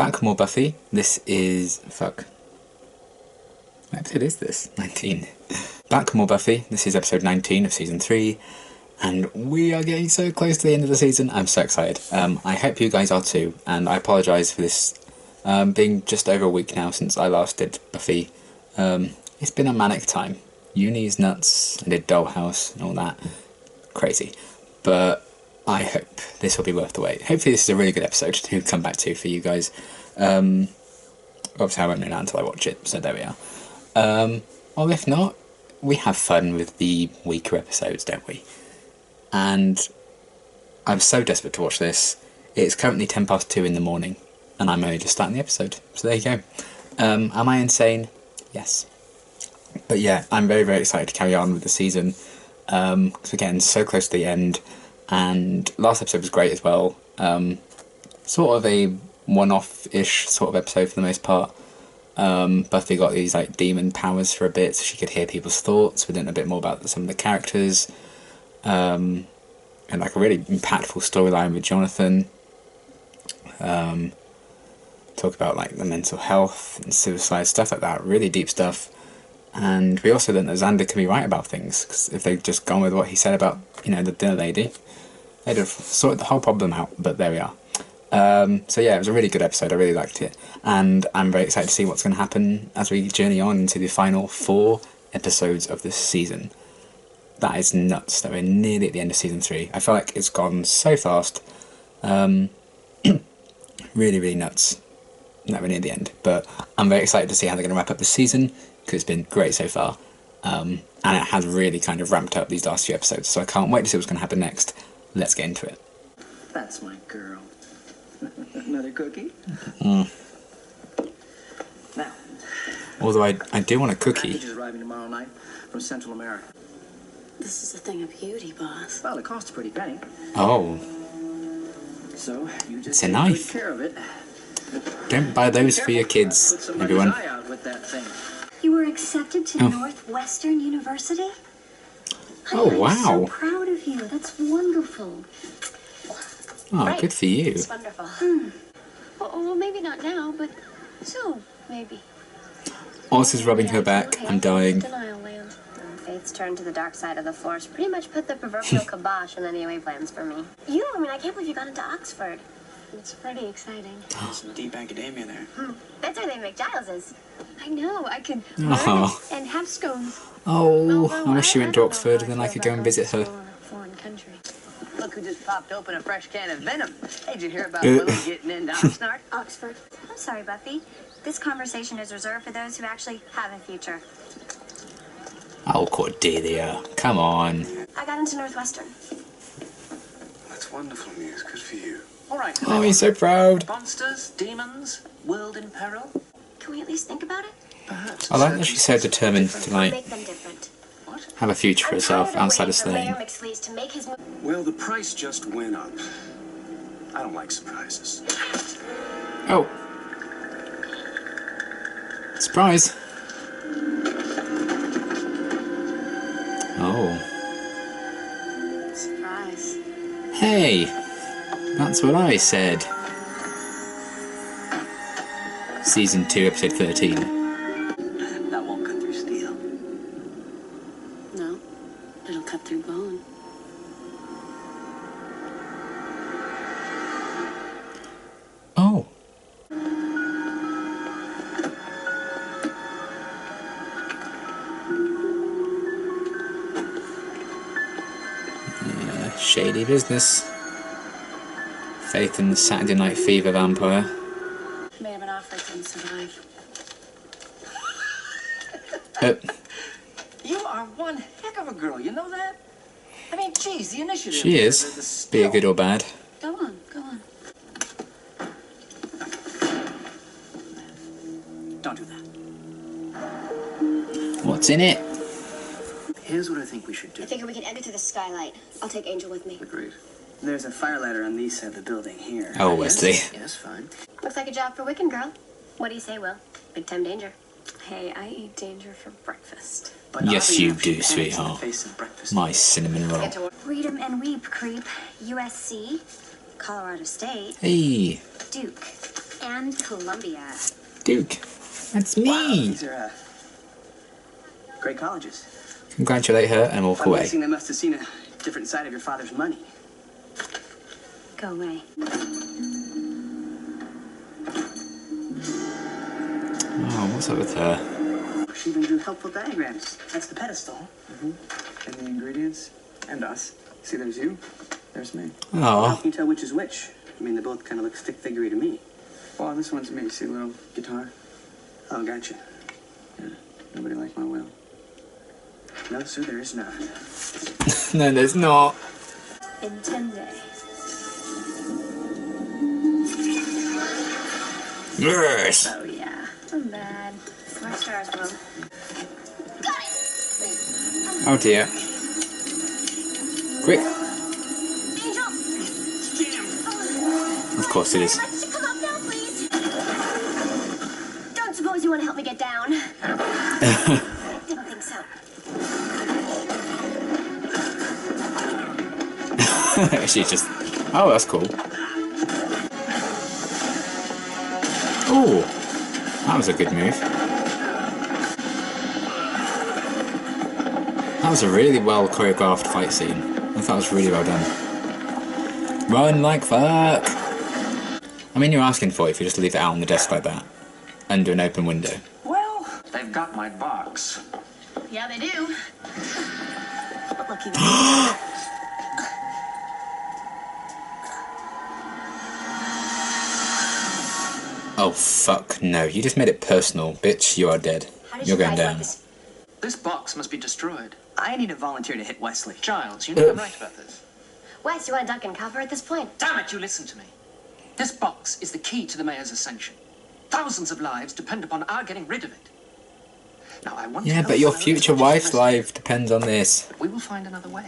back with more Buffy. This is... fuck. What episode is this? 19. Back with more Buffy. This is episode 19 of season 3. And we are getting so close to the end of the season. I'm so excited. I hope you guys are too. And I apologise for this being just over a week now since I last did Buffy. It's been a manic time. Uni's nuts. I did Dollhouse and all that. Crazy. But I hope this will be worth the wait. Hopefully this is a really good episode to come back to for you guys. Obviously I won't know that until I watch it, so there we are. Well, if not, we have fun with the weaker episodes, don't we? And I'm so desperate to watch this. It's currently 2:10 in the morning, and I'm only just starting the episode. So there you go. Am I insane? Yes. But yeah, I'm very, very excited to carry on with the season. Because we're getting so close to the end. And last episode was great as well. Sort of a one-off-ish sort of episode for the most part. Buffy got these like demon powers for a bit, so she could hear people's thoughts. We learned a bit more about some of the characters. And like a really impactful storyline with Jonathan. Talk about like the mental health and suicide, stuff like that. Really deep stuff. And we also learned that Xander can be right about things. Because if they'd just gone with what he said about, you know, the dinner lady, they'd have sorted the whole problem out. But there we are. So yeah, it was a really good episode. I really liked it. And I'm very excited to see what's going to happen as we journey on into the final 4 episodes of this season. That is nuts that we're nearly at the end of season 3. I feel like it's gone so fast. Really, really nuts that we're near the end. But I'm very excited to see how they're going to wrap up the season, because it's been great so far. And it has really kind of ramped up these last few episodes. So I can't wait to see what's going to happen next. Let's get into it. That's my girl. Another cookie? Mm. Now. Although I do want a cookie. Package is arriving tomorrow night from Central America. This is a thing of beauty, boss. Well, it costs a pretty penny. Oh. So you just It's a take knife. good care of it. Don't buy those for your kids, Put somebody's everyone. eye out with that thing. You were accepted to Northwestern University? Oh, I'm wow. so proud of you. That's wonderful. Oh, Right. good for you. It's wonderful. Well, maybe not now, but soon, maybe. Alice is rubbing her back. I'm dying. Denial land. Faith's turned to the dark side of the force pretty much put the proverbial kibosh on any away plans for me. I can't believe you got into Oxford. It's pretty exciting. Some deep academia there. That's where they make Giles's. I know. I could Oh. learn and have scones. Oh, Although I wish she went to don't know Oxford, how I then I feel could go about and visit going her. to school in a foreign country. Look who just popped open a fresh can of venom. Hey, did you hear about Willow getting into Oxnard? Oxford. I'm sorry, Buffy. This conversation is reserved for those who actually have a future. Oh, Cordelia. Come on. I got into Northwestern. That's wonderful news. Good for you. All right. Oh, he's so proud. Monsters, demons, world in peril. Can we at least think about it? Perhaps. I like that she's so determined to, like, Make them different. have a future for I'm herself tired of outside of waiting for Mayor Slane. McSleaze to make his Well, the price just went up. I don't like surprises. Oh. Surprise. Oh. Surprise. Hey. That's what I said. Season 2, episode 13. That won't cut through steel. No, it'll cut through bone. Oh. Yeah, shady business. Faith in the Saturday Night Fever vampire. May have been offered to survive. You are one heck of a girl. You know that? I mean, geez, the initiative. She is. the Be it skill. good or bad. Go on, go on. Don't do that. What's in it? Here's what I think we should do. I think we can enter through the skylight. I'll take Angel with me. Agreed. There's a fire ladder on the east side of the building here. Oh, Wesley. Yes, fine. Looks like a job for Wiccan girl. What do you say, Will? Big time danger. Hey, I eat danger for breakfast. But Yes, oddly you enough, she do, panics in the sweetheart. face of breakfast. My cinnamon roll. Get to work. Read 'em and weep, creep. USC, Colorado State, Hey. Duke, and Columbia. Duke, that's Wow, me. these are great colleges. Congratulate her and walk I'm away. guessing they must have seen a different side of your father's money. Go away. Oh, what's up with her? She even drew helpful diagrams. That's the pedestal. And the ingredients, and us. See, there's you, there's me. How Oh, can you tell which is which? I mean, they both kind of look stick figurey to me. Oh, this one's me. See, little guitar. Oh, gotcha. Yeah, nobody likes my will. No, sir, there is not. no, there's not. In 10 days. Yes. Oh, yeah. I'm bad. 4 stars, Mom. Got it! Oh dear. Quick. Angel! Of course it is. Let's come up now, please. Don't suppose you want to help me get down? Didn't think so. She's just... Oh, that's cool. Oh, that was a good move. That was a really well choreographed fight scene. I thought it was really well done. Run like fuck! I mean, you're asking for it if you just leave it out on the desk like that. Under an open window. Well, they've got my box. Yeah, they do. But lucky. Oh fuck no, you just made it personal. Bitch, you are dead. How did You're you going guys down. like this? This box must be destroyed. I need a volunteer to hit Wesley. Giles, you know I'm right about this. Wes, you want to duck and cover at this point? Damn it, you listen to me. This box is the key to the mayor's ascension. Thousands of lives depend upon our getting rid of it. Now, I want to Yeah, help but your fellows future as much as wife's possible. life depends on this. We will find another way.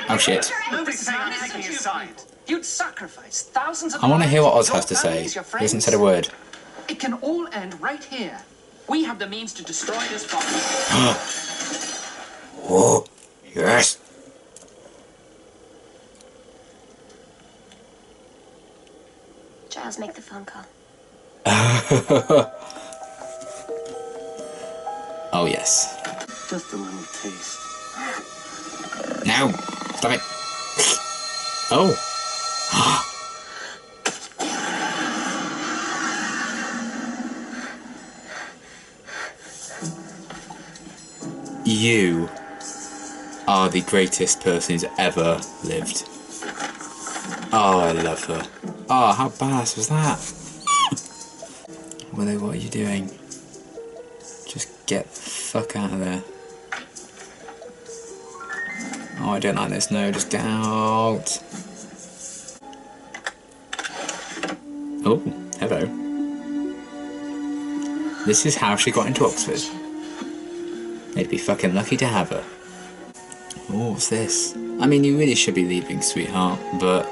Oh shit. Nobody's saying I'm taking his side. You'd sacrifice thousands of I want to hear what Oz your has to say. families, your He hasn't friends. said a word. It can all end right here. We have the means to destroy this box. Oh, yes. Giles, make the phone call. Oh yes. Just a little taste. No! Stop it! Oh! You are the greatest person who's ever lived. Oh, I love her. Oh, how badass was that? Willow, what are you doing? Just get the fuck out of there. Oh, I don't like this. No, just get out. Oh, hello. This is how she got into Oxford. They'd be fucking lucky to have her. Oh, what's this? I mean, you really should be leaving, sweetheart, but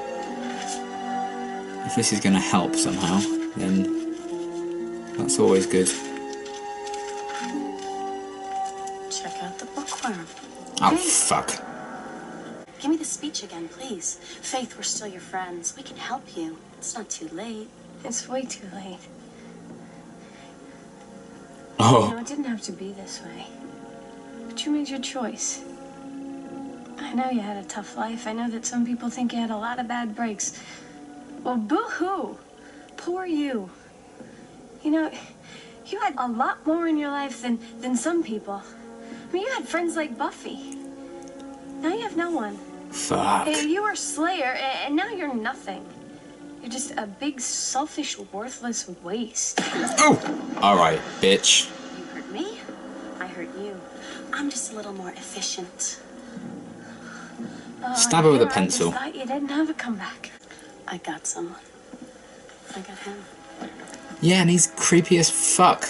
if this is gonna help somehow, then that's always good. Check out the bookworm. Oh, fuck. Give me the speech again, please. Faith, we're still your friends. We can help you. It's not too late. It's way too late. Oh. No, it didn't have to be this way. But you made your choice. I know you had a tough life. I know that some people think you had a lot of bad breaks. Well, boo-hoo. Poor you. You know, you had a lot more in your life than some people. I mean, you had friends like Buffy. Now you have no one. Fuck. You were Slayer, and now you're nothing. You're just a big, selfish, worthless waste. Oh! Alright, bitch. You hurt me, I hurt you. I'm just a little more efficient. Oh, Stab her with a yeah, pencil. I just thought you didn't have a comeback. I got someone. I got him. Yeah, and he's creepy as fuck.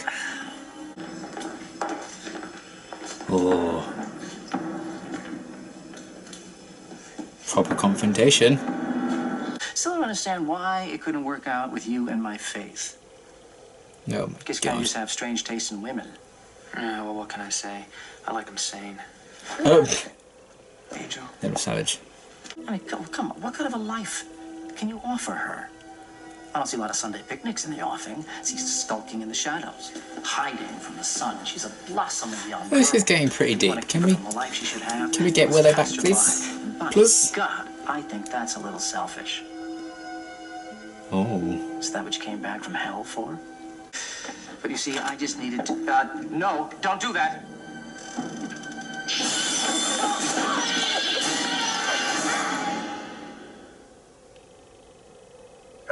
Oh. Proper confrontation. Still don't understand why it couldn't work out with you and my Faith. No, my Guess guys God. just have strange taste in women. Well, what can I say? I like them sane. Oh, Angel. little savage. I mean, come on. What kind of a life can you offer her? I don't see a lot of Sunday picnics in the offing. She's skulking in the shadows, hiding from the sun. She's a blossoming young girl. This is getting pretty You wanna deep. give her the life she should have. Can we get Let's Willow back, cast her please? by. By Please? God, I think that's a little selfish. Oh. Is that what you came back from hell for? But you see, I just needed to... no, don't do that.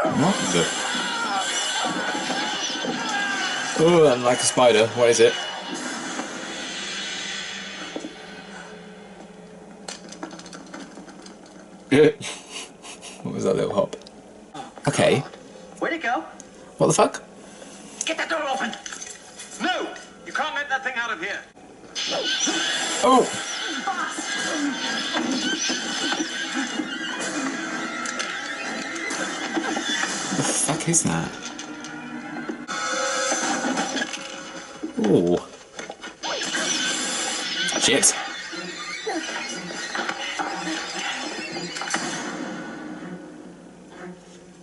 What the? Oh, I'm like a spider. What is it? What was that little hop? Okay. Where'd it go? What the fuck? Get that door open! No! You can't let that thing out of here. Oh! The fuck is that? Ooh. Shit.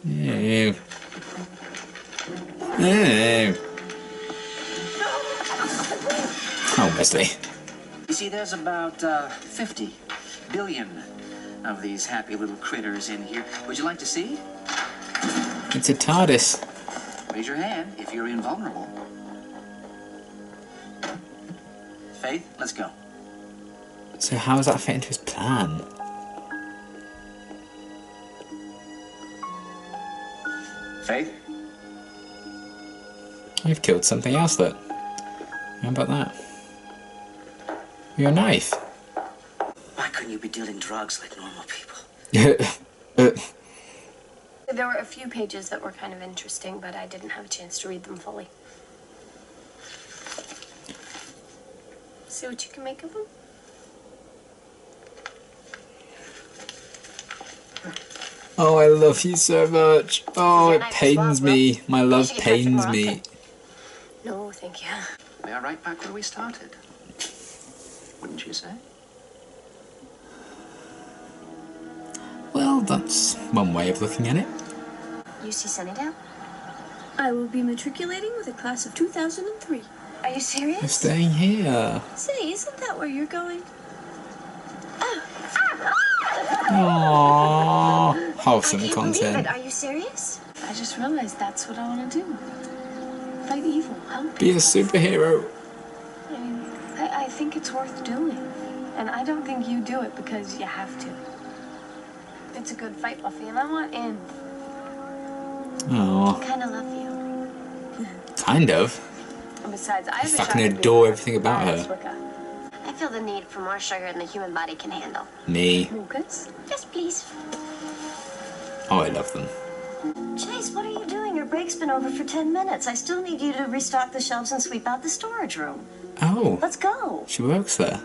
No. No. Oh, Wesley. You see, there's about 50 billion of these happy little critters in here. Would you like to see? It's a TARDIS. Raise your hand if you're invulnerable. Faith, let's go. So how does that fit into his plan? Faith? I've killed something else that. How about that? Your knife. Why couldn't you be dealing drugs like normal people? There were a few pages that were kind of interesting, but I didn't have a chance to read them fully. See what you can make of them? Oh, I love you so much. Oh, it pains me. My love pains me. No, thank you. We are right back where we started. Wouldn't you say? Well, that's one way of looking at it. You see Sunnydale? I will be matriculating with a class of 2003. Are you serious? You're staying here. Say, isn't that where you're going? Aww. I Wholesome can't believe content. it. Are you serious? I just realized that's what I want to do. Fight evil, help Be a people. superhero. I mean, I think it's worth doing. And I don't think you do it because you have to. It's a good fight, Buffy, and I want in. Aww. I kind of love you. Kind of. And besides, I have a fucking shot at adore being everything about badass her. Wicca. I feel the need for more sugar than the human body can handle. Me. Lucas? Yes, please. Oh, I love them. Chase, what are you doing? Your break's been over for 10 minutes. I still need you to restock the shelves and sweep out the storage room. Oh, Let's go. she works there.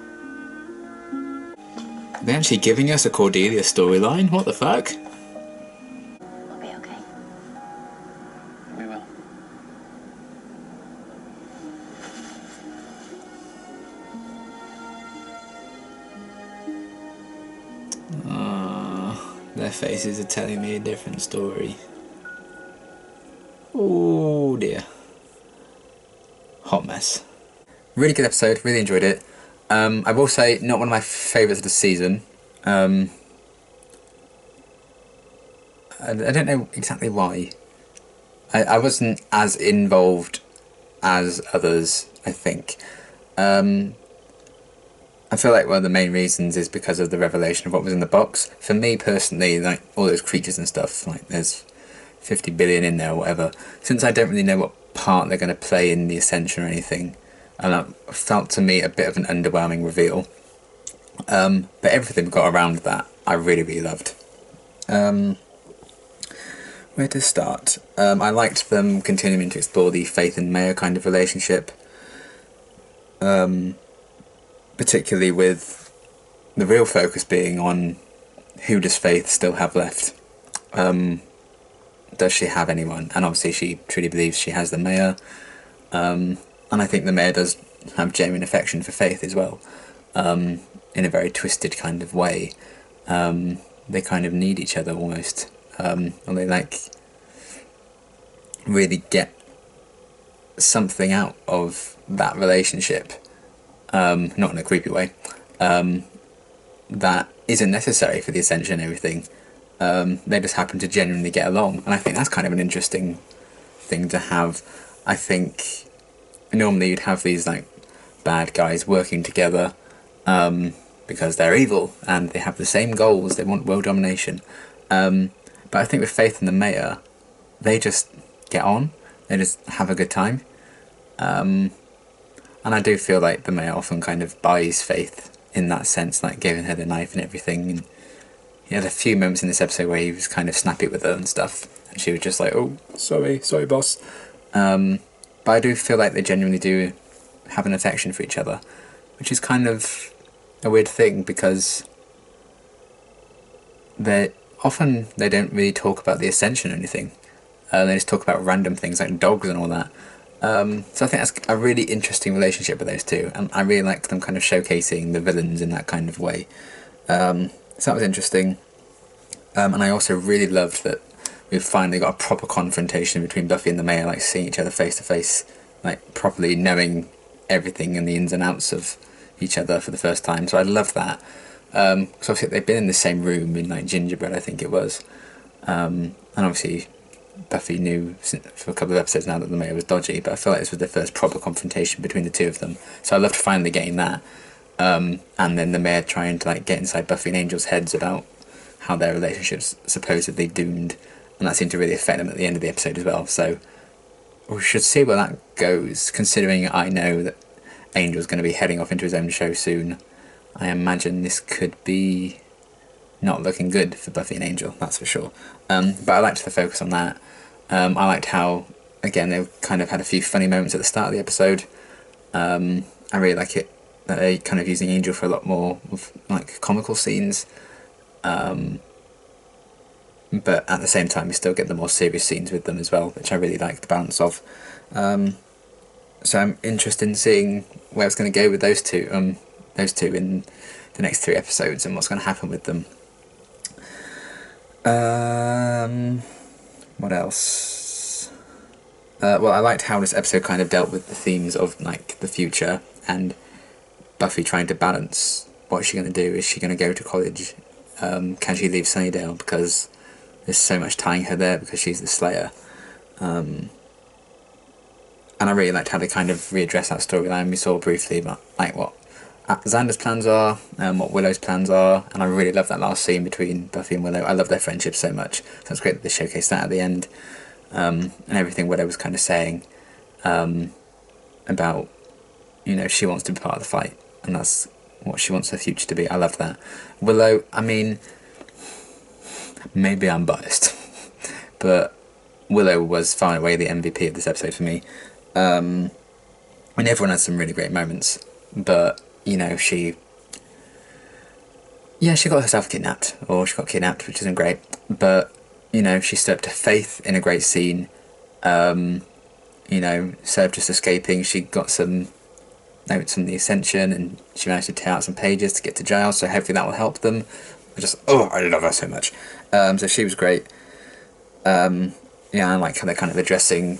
They're actually giving us a Cordelia storyline? What the fuck? We'll be okay. We will. Their faces are telling me a different story. Oh dear. Hot mess. Really good episode, really enjoyed it. I will say, not one of my favourites of the season. I don't know exactly why. I wasn't as involved as others, I think. I feel like one of the main reasons is because of the revelation of what was in the box. For me personally, like all those creatures and stuff, like there's 50 billion in there or whatever. Since I don't really know what part they're going to play in the Ascension or anything, and it felt to me a bit of an underwhelming reveal. But everything we got around that, I really, really loved. Where to start? I liked them continuing to explore the Faith and Maya kind of relationship. Particularly with the real focus being on who does Faith still have left. Does she have anyone? And obviously she truly believes she has the Mayor. And I think the Mayor does have genuine affection for Faith as well. In a very twisted kind of way. They kind of need each other almost. And they like... really get something out of that relationship, not in a creepy way, that isn't necessary for the Ascension and everything. They just happen to genuinely get along, and I think that's kind of an interesting thing to have. I think normally you'd have these like bad guys working together because they're evil and they have the same goals, they want world domination. But I think with Faith and the Mayor, they just get on, they just have a good time. And I do feel like the Mayor often kind of buys Faith in that sense, like giving her the knife and everything. And he had a few moments in this episode where he was kind of snappy with her and stuff, and she was just like, "Oh, sorry, boss." But I do feel like they genuinely do have an affection for each other, which is kind of a weird thing because they don't really talk about the Ascension or anything. They just talk about random things like dogs and all that. So I think that's a really interesting relationship with those two, and I really like them kind of showcasing the villains in that kind of way. So that was interesting. And I also really loved that we've finally got a proper confrontation between Buffy and the Mayor, like seeing each other face to face, like properly knowing everything and the ins and outs of each other for the first time. So I love that. Because obviously they've been in the same room in like Gingerbread, I think it was. And obviously Buffy knew for a couple of episodes now that the Mayor was dodgy, but I feel like this was the first proper confrontation between the two of them. So I loved finally getting that. And then the Mayor trying to like get inside Buffy and Angel's heads about how their relationship's supposedly doomed, and that seemed to really affect them at the end of the episode as well. So we should see where that goes, considering I know that Angel's going to be heading off into his own show soon. I imagine this could be not looking good for Buffy and Angel, that's for sure. But I liked the focus on that. I liked how, again, they kind of had a few funny moments at the start of the episode. I really like it that they're kind of using Angel for a lot more of like comical scenes. But at the same time we still get the more serious scenes with them as well, which I really like the balance of. So I'm interested in seeing where it's going to go with those two in the next 3 episodes and what's going to happen with them. What else? Well, I liked how this episode kind of dealt with the themes of like the future and Buffy trying to balance what is she going to do. Is she going to go to college? Can she leave Sunnydale because there's so much tying her there because she's the Slayer? And I really liked how they kind of readdressed that storyline. We saw briefly about like what Xander's plans are and what Willow's plans are, and I really love that last scene between Buffy and Willow. I love their friendship so much, so it's great that they showcased that at the end. And everything Willow was kind of saying about, you know, she wants to be part of the fight, and that's what she wants her future to be. I love that. Willow, I mean, maybe I'm biased, but Willow was far and away the MVP of this episode for me. And everyone had some really great moments, but you know, she got herself kidnapped, or she got kidnapped, which isn't great, but you know, she stood up to Faith in a great scene. You know, instead of just escaping, she got some notes from the Ascension and she managed to tear out some pages to get to jail, so hopefully that will help them. I love her so much. So she was great. Yeah, I like how they're kind of addressing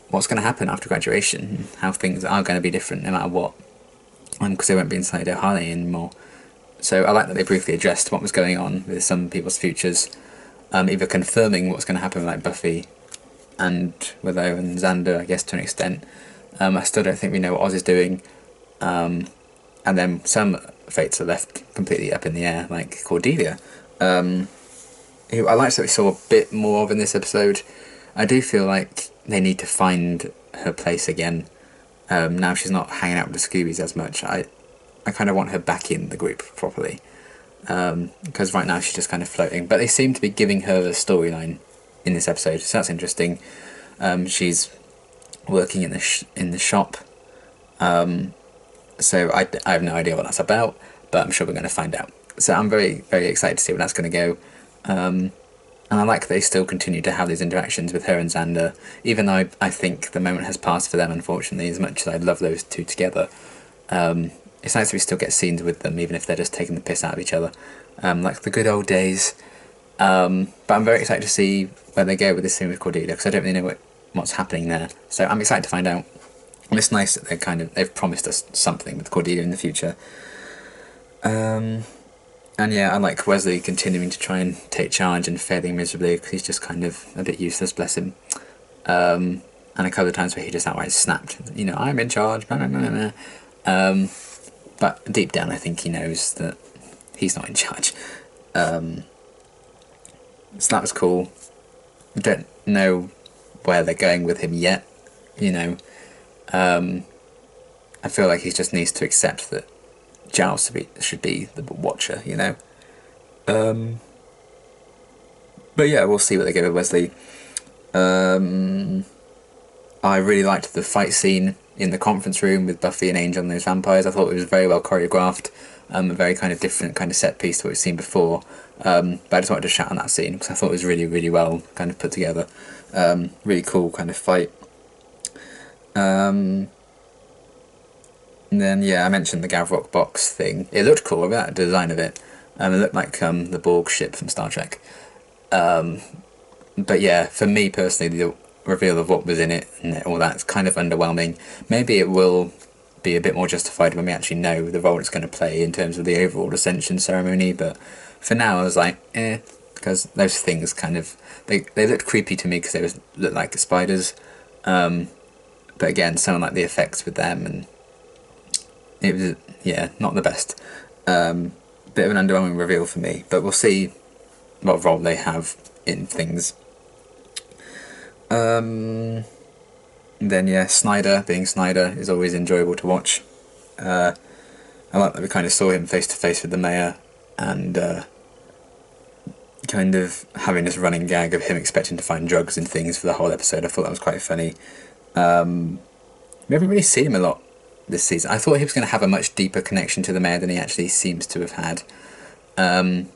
what's going to happen after graduation, how things are going to be different no matter what, because they won't be inside Harley anymore. So I like that they briefly addressed what was going on with some people's futures, either confirming what's going to happen with like Buffy and Willow and Xander, I guess, to an extent. I still don't think we know what Oz is doing, and then some fates are left completely up in the air, like Cordelia, who I liked that we saw a bit more of in this episode. I do feel like they need to find her place again. Now she's not hanging out with the Scoobies as much. I kind of want her back in the group properly, because right now she's just kind of floating. But they seem to be giving her a storyline in this episode, so that's interesting. She's working in the shop, so I have no idea what that's about, but I'm sure we're going to find out. So I'm very, very excited to see where that's going to go. And I like they still continue to have these interactions with her and Xander, even though I think the moment has passed for them, unfortunately, as much as I love those two together. It's nice that we still get scenes with them, even if they're just taking the piss out of each other, like the good old days. But I'm very excited to see where they go with this scene with Cordelia, because I don't really know what's happening there. So I'm excited to find out. And it's nice that they've promised us something with Cordelia in the future. And yeah, I like Wesley continuing to try and take charge and failing miserably because he's just kind of a bit useless, bless him. And a couple of times where he just outright snapped, you know, I'm in charge, blah, blah, blah, blah. But deep down I think he knows that he's not in charge. So that was cool. I don't know where they're going with him yet, you know. I feel like he just needs to accept that Giles should be the Watcher, you know. But yeah, we'll see what they give with Wesley. I really liked the fight scene in the conference room with Buffy and Angel and those vampires. I thought it was very well choreographed, a very kind of different kind of set piece to what we've seen before. But I just wanted to shout on that scene because I thought it was really, really well kind of put together. Really cool kind of fight. And then, yeah, I mentioned the Gavrok box thing. It looked cool, about the design of it. It looked like the Borg ship from Star Trek. But yeah, for me personally, the reveal of what was in it and all that's kind of underwhelming. Maybe it will be a bit more justified when we actually know the role it's going to play in terms of the overall Ascension ceremony, but for now I was like, because those things kind of, they looked creepy to me because they looked like spiders. But again, sounded like the effects with them, and it was, yeah, not the best. Bit of an underwhelming reveal for me, but we'll see what role they have in things. Then yeah, Snyder being Snyder is always enjoyable to watch. I like that we kind of saw him face to face with the mayor, and kind of having this running gag of him expecting to find drugs and things for the whole episode. I thought that was quite funny. We haven't really seen him a lot this season. I thought he was going to have a much deeper connection to the mayor than he actually seems to have had. Because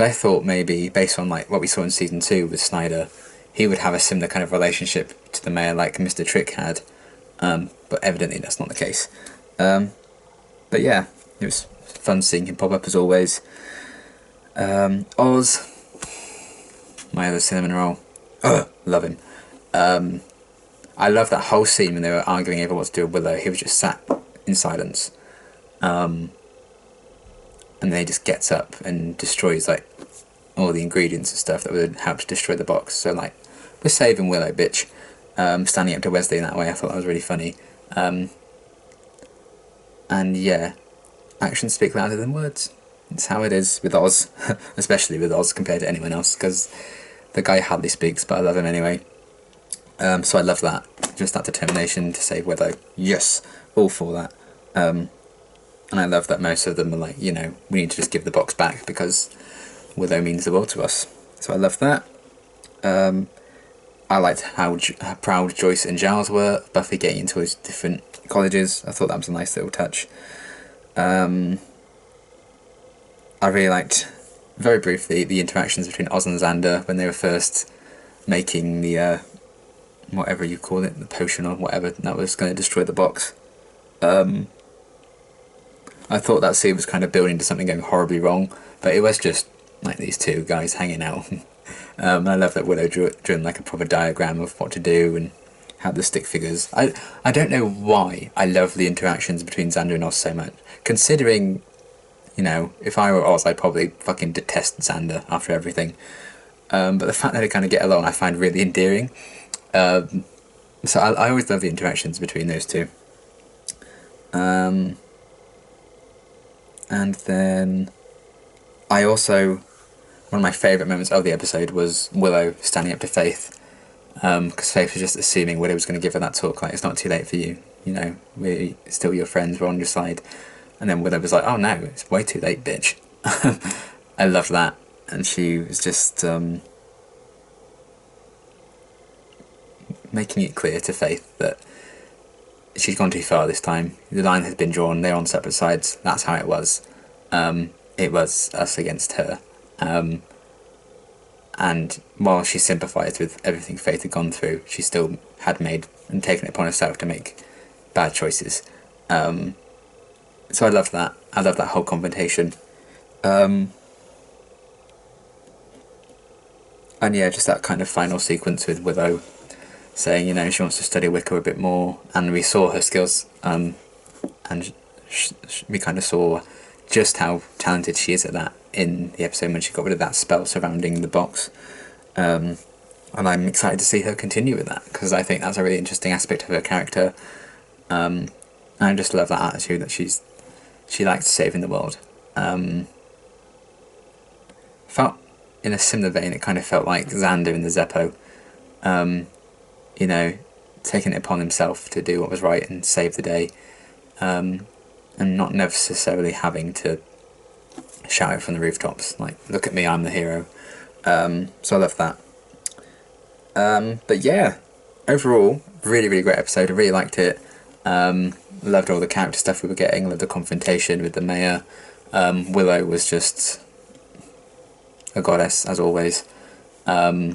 I thought maybe, based on like what we saw in season 2 with Snyder, he would have a similar kind of relationship to the mayor like Mr. Trick had. But evidently that's not the case. But yeah, it was fun seeing him pop up as always. Oz, my other cinnamon roll. Love him. I love that whole scene when they were arguing over what to do with Willow. He was just sat in silence. And then he just gets up and destroys like all the ingredients and stuff that would help to destroy the box. So like, we're saving Willow, bitch. Standing up to Wesley in that way, I thought that was really funny. And yeah, actions speak louder than words. It's how it is with Oz, especially with Oz compared to anyone else, because the guy hardly speaks, but I love him anyway. So I love that, just that determination to save Willow. Yes, all for that. And I love that most of them are like, you know, we need to just give the box back because Willow means the world to us. So I love that. I liked how proud Joyce and Giles were, Buffy getting into his different colleges. I thought that was a nice little touch. I really liked, very briefly, the interactions between Oz and Xander when they were first making the, whatever you call it, the potion or whatever, that was going to destroy the box. I thought that scene was kind of building to something going horribly wrong, but it was just like these two guys hanging out. And I love that Willow drew like a proper diagram of what to do and had the stick figures. I don't know why I love the interactions between Xander and Oz so much, considering, you know, if I were Oz, I'd probably fucking detest Xander after everything. But the fact that they kind of get along, I find really endearing. So I always love the interactions between those two. And then I also, one of my favourite moments of the episode was Willow standing up to Faith, because Faith was just assuming Willow was going to give her that talk, like, it's not too late for you, you know, we're still your friends, we're on your side. And then Willow was like, oh no, it's way too late, bitch. I loved that. And she was just making it clear to Faith that she's gone too far this time. The line has been drawn, they're on separate sides, that's how it was. It was us against her. And while she sympathised with everything Faith had gone through, she still had made and taken it upon herself to make bad choices. So I loved that. I loved that whole confrontation. And yeah, just that kind of final sequence with Willow saying, you know, she wants to study Wicca a bit more, and we saw her skills, and we kind of saw just how talented she is at that in the episode when she got rid of that spell surrounding the box. And I'm excited to see her continue with that, because I think that's a really interesting aspect of her character. And I just love that attitude that she likes saving the world. Felt in a similar vein, it kind of felt like Xander in the Zeppo, you know, taking it upon himself to do what was right and save the day, and not necessarily having to shout it from the rooftops, like, look at me, I'm the hero. So I love that. But yeah, overall, really, really great episode. I really liked it. Loved all the character stuff we were getting, loved the confrontation with the mayor. Willow was just a goddess, as always. I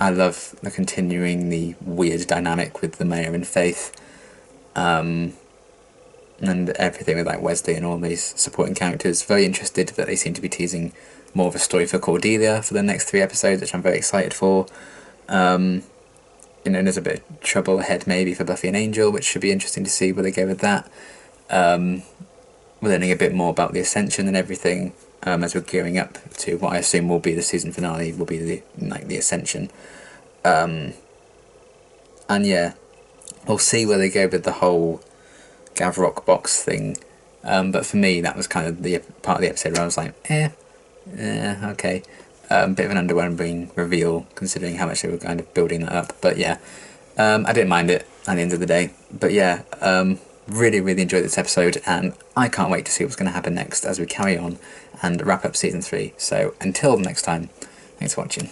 love continuing the weird dynamic with the mayor and Faith. And everything with like Wesley and all these supporting characters. Very interested that they seem to be teasing more of a story for Cordelia for the next 3 episodes, which I'm very excited for. You know, there's a bit of trouble ahead maybe for Buffy and Angel, which should be interesting to see where they go with that. We're learning a bit more about the Ascension and everything, as we're gearing up to what I assume will be the season finale, will be the Ascension. And yeah, we'll see where they go with the whole Gavrok box thing. But for me, that was kind of the part of the episode where I was like, okay. Bit of an underwhelming reveal, considering how much they were kind of building that up. But yeah, I didn't mind it at the end of the day. But yeah, really, really enjoyed this episode, and I can't wait to see what's going to happen next as we carry on and wrap up season 3. So until next time, thanks for watching.